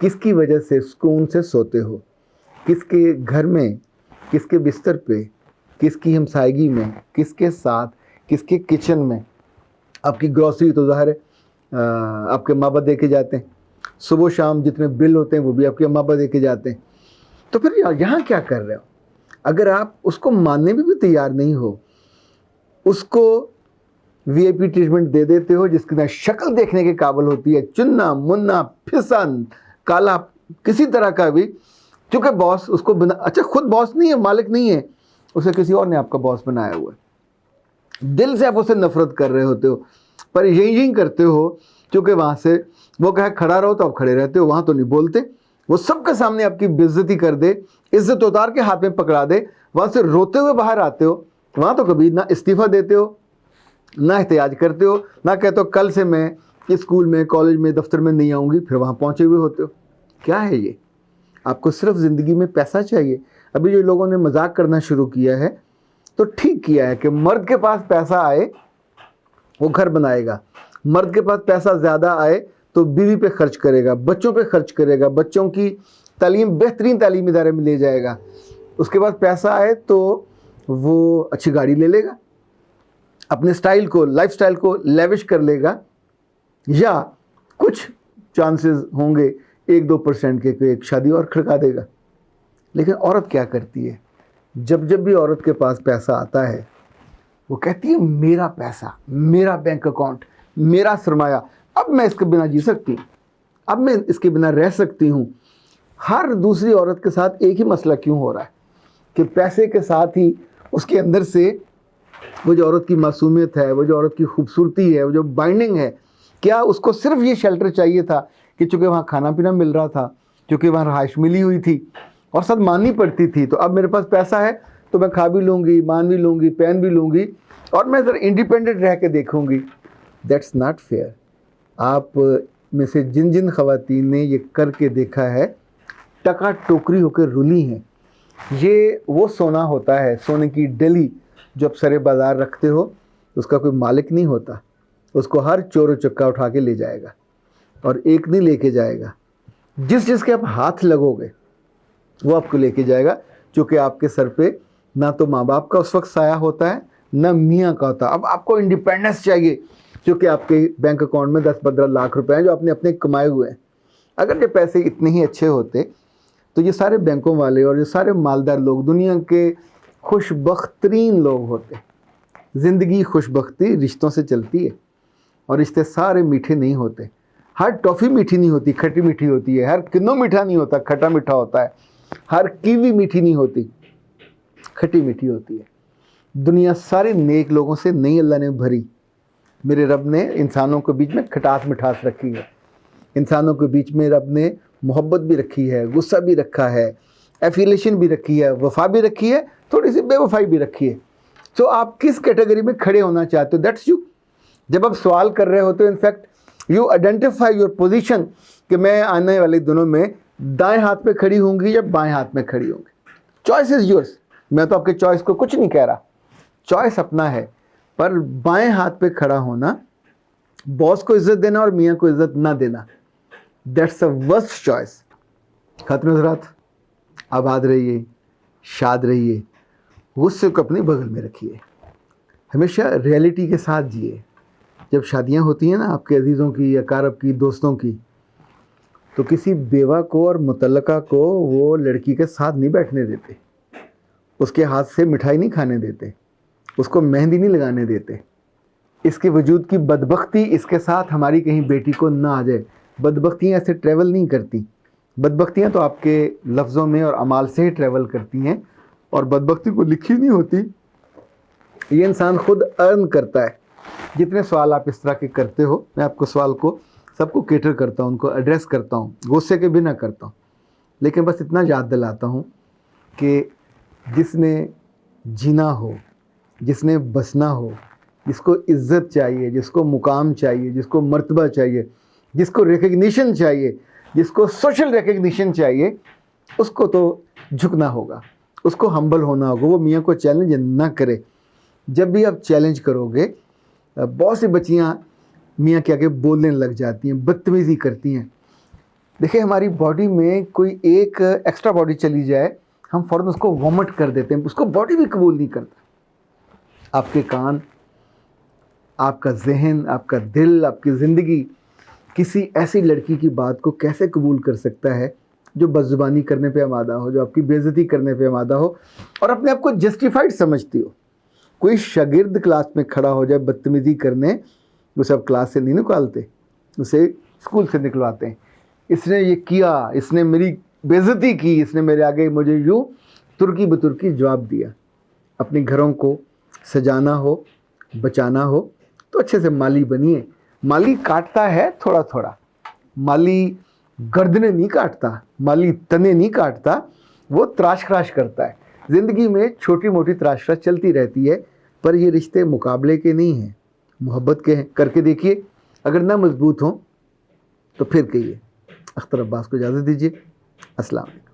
کس کی وجہ سے سکون سے سوتے ہو، کس کے گھر میں، کس کے بستر پہ، کس کی ہمسائیگی میں، کس کے ساتھ، کس کے کچن میں. آپ کی گروسری تو ظاہر ہے آپ کے ماں باپ دے کے جاتے ہیں، صبح شام جتنے بل ہوتے ہیں وہ بھی آپ کے ماں باپ دے کے جاتے ہیں. تو پھر یہاں کیا کر رہے ہو؟ اگر آپ اس کو ماننے میں بھی تیار نہیں ہو، اس کو وی آئی پی ٹریٹمنٹ دے دیتے ہو جس کی نہ شکل دیکھنے کے قابل ہوتی ہے، چننا منا پھسا کالا کسی طرح کا بھی، چونکہ باس اس کو اچھا خود باس نہیں ہے، مالک نہیں ہے، اسے کسی اور نے آپ کا باس بنایا ہوا ہے. دل سے آپ اسے نفرت کر رہے ہوتے ہو، پر یہی کرتے ہو کیونکہ وہاں سے وہ کہے کھڑا رہو تو آپ کھڑے رہتے ہو، وہاں تو نہیں بولتے. وہ سب کے سامنے آپ کی بے عزتی کر دے، عزت اتار کے ہاتھ میں پکڑا دے، وہاں سے روتے ہوئے باہر آتے ہو. وہاں تو کبھی نہ استعفیٰ دیتے ہو، نہ احتجاج کرتے ہو، نہ کہتے ہو کل سے میں اسکول میں، کالج میں، دفتر میں نہیں آؤں گی، پھر وہاں پہنچے ہوئے ہوتے ہو. کیا ہے یہ؟ آپ کو صرف زندگی میں پیسہ چاہیے. ابھی جو لوگوں نے مذاق کرنا شروع کیا ہے تو ٹھیک کیا ہے کہ مرد کے پاس پیسہ آئے وہ گھر بنائے گا، مرد کے پاس پیسہ زیادہ آئے تو بیوی پہ خرچ کرے گا، بچوں پہ خرچ کرے گا، بچوں کی تعلیم بہترین تعلیمی ادارے میں لے جائے گا. اس کے بعد پیسہ آئے تو وہ اچھی گاڑی لے لے گا، اپنے سٹائل کو، لائف سٹائل کو لیوش کر لے گا، یا کچھ چانسز ہوں گے 1-2% کے کہ ایک شادی اور کھڑکا دے گا. لیکن عورت کیا کرتی ہے؟ جب بھی عورت کے پاس پیسہ آتا ہے وہ کہتی ہے میرا پیسہ، میرا بینک اکاؤنٹ، میرا سرمایہ، اب میں اس کے بنا جی سکتی ہوں، اب میں اس کے بنا رہ سکتی ہوں. ہر دوسری عورت کے ساتھ ایک ہی مسئلہ کیوں ہو رہا ہے کہ پیسے کے ساتھ ہی اس کے اندر سے وہ جو عورت کی معصومیت ہے، وہ جو عورت کی خوبصورتی ہے، وہ جو بائنڈنگ ہے، کیا اس کو صرف یہ شیلٹر چاہیے تھا کہ چونکہ وہاں کھانا پینا مل رہا تھا، چونکہ وہاں رہائش ملی ہوئی تھی اور ساتھ ماننی پڑتی تھی، تو اب میرے پاس پیسہ ہے تو میں کھا بھی لوں گی، مان بھی لوں گی، پہن بھی لوں گی، اور میں ذرا انڈیپینڈنٹ رہ کے دیکھوں گی. That's not fair. آپ میں سے جن خواتین نے یہ کر کے دیکھا ہے ٹکا ٹوکری ہو کے رلی ہیں. یہ وہ سونا ہوتا ہے، سونے کی ڈلی جو آپ سرے بازار رکھتے ہو، اس کا کوئی مالک نہیں ہوتا، اس کو ہر چور و چکا اٹھا کے لے جائے گا، اور ایک نہیں لے کے جائے گا، جس کے آپ ہاتھ لگو گے وہ آپ کو لے کے جائے گا. چونکہ آپ کے سر پہ نہ تو ماں باپ کا اس وقت سایہ ہوتا ہے، نہ میاں کا ہوتا. اب آپ کو انڈیپینڈنس چاہیے کیونکہ آپ کے بینک اکاؤنٹ میں 10-15 لاکھ روپے ہیں جو آپ نے اپنے کمائے ہوئے ہیں. اگر یہ پیسے اتنے ہی اچھے ہوتے تو یہ سارے بینکوں والے اور یہ سارے مالدار لوگ دنیا کے خوش بخت ترین لوگ ہوتے. زندگی خوش بختی رشتوں سے چلتی ہے، اور رشتے سارے میٹھے نہیں ہوتے. ہر ٹافی میٹھی نہیں ہوتی، کھٹی میٹھی ہوتی ہے. ہر کنو میٹھا نہیں ہوتا، کھٹا میٹھا ہوتا ہے. ہر کیوی میٹھی نہیں ہوتی، کھٹی میٹھی ہوتی ہے. دنیا سارے نیک لوگوں سے نہیں اللہ نے بھری. میرے رب نے انسانوں کے بیچ میں کھٹاس مٹھاس رکھی ہے، انسانوں کے بیچ میں رب نے محبت بھی رکھی ہے، غصہ بھی رکھا ہے، ایفیلیشن بھی رکھی ہے، وفا بھی رکھی ہے، تھوڑی سی بے وفائی بھی رکھی ہے. تو آپ کس کیٹیگری میں کھڑے ہونا چاہتے ہو؟ That's you. جب آپ سوال کر رہے ہوتے ہو، in fact you identify your position کہ میں آنے والے دنوں میں دائیں ہاتھ پہ کھڑی ہوں گی یا بائیں ہاتھ میں کھڑی ہوں گی. Choice is yours. میں تو آپ کے چوائس کو کچھ نہیں کہہ رہا، چوائس اپنا ہے. پر بائیں ہاتھ پہ کھڑا ہونا، باس کو عزت دینا اور میاں کو عزت نہ دینا، دیٹس اے ورسٹ چوائس. خاتون حضرات، آباد رہیے، شاد رہیے، غصے کو اپنے بغل میں رکھیے، ہمیشہ ریئلٹی کے ساتھ جیے. جب شادیاں ہوتی ہیں نا آپ کے عزیزوں کی، اقارب کی، دوستوں کی، تو کسی بیوہ کو اور متعلقہ کو وہ لڑکی کے ساتھ نہیں بیٹھنے دیتے، اس کے ہاتھ سے مٹھائی نہیں کھانے دیتے، اس کو مہندی نہیں لگانے دیتے. اس کے وجود کی بدبختی اس کے ساتھ ہماری کہیں بیٹی کو نہ آ جائے. بدبختیاں ایسے ٹریول نہیں کرتی. بدبختیاں تو آپ کے لفظوں میں اور اعمال سے ہی ٹریول کرتی ہیں، اور بدبختی کو لکھی نہیں ہوتی، یہ انسان خود ارن کرتا ہے. جتنے سوال آپ اس طرح کے کرتے ہو، میں آپ کو سوال کو سب کو کیٹر کرتا ہوں، ان کو ایڈریس کرتا ہوں، غصے کے بنا کرتا ہوں. لیکن بس اتنا یاد دلاتا ہوں کہ جس نے جینا ہو، جس نے بسنا ہو، جس کو عزت چاہیے، جس کو مقام چاہیے، جس کو مرتبہ چاہیے، جس کو ریکگنیشن چاہیے، جس کو سوشل ریکگنیشن چاہیے، اس کو تو جھکنا ہوگا، اس کو ہمبل ہونا ہوگا. وہ میاں کو چیلنج نہ کرے. جب بھی آپ چیلنج کرو گے، بہت سی بچیاں میاں کے آگے بولنے لگ جاتی ہیں، بدتمیزی کرتی ہیں. دیکھیں ہماری باڈی میں کوئی ایک ایکسٹرا باڈی چلی جائے ہم فوراً اس کو وامٹ کر دیتے ہیں, اس کو باڈی بھی قبول نہیں کرتا. آپ کے کان, آپ کا ذہن, آپ کا دل, آپ کی زندگی کسی ایسی لڑکی کی بات کو کیسے قبول کر سکتا ہے جو بدزبانی کرنے پہ آمادہ ہو, جو آپ کی بے عزتی کرنے پہ آمادہ ہو اور اپنے آپ کو جسٹیفائڈ سمجھتی ہو. کوئی شاگرد کلاس میں کھڑا ہو جائے بدتمیزی کرنے, اسے آپ کلاس سے نہیں نکالتے, اسے اسکول سے نکلواتے ہیں. اس نے یہ کیا, اس نے میری بے عزتی کی, اس نے میرے آگے مجھے یوں ترکی بترکی جواب دیا. اپنے گھروں کو سجانا ہو, بچانا ہو تو اچھے سے مالی بنیے. مالی کاٹتا ہے تھوڑا تھوڑا, مالی گردنیں نہیں کاٹتا, مالی تنے نہیں کاٹتا, وہ تراش خراش کرتا ہے. زندگی میں چھوٹی موٹی تراش خراش چلتی رہتی ہے, پر یہ رشتے مقابلے کے نہیں ہیں, محبت کے ہیں. کر کے دیکھیے, اگر نہ مضبوط ہوں تو پھر کہیے. اختر عباس کو اجازت دیجیے. السلام علیکم.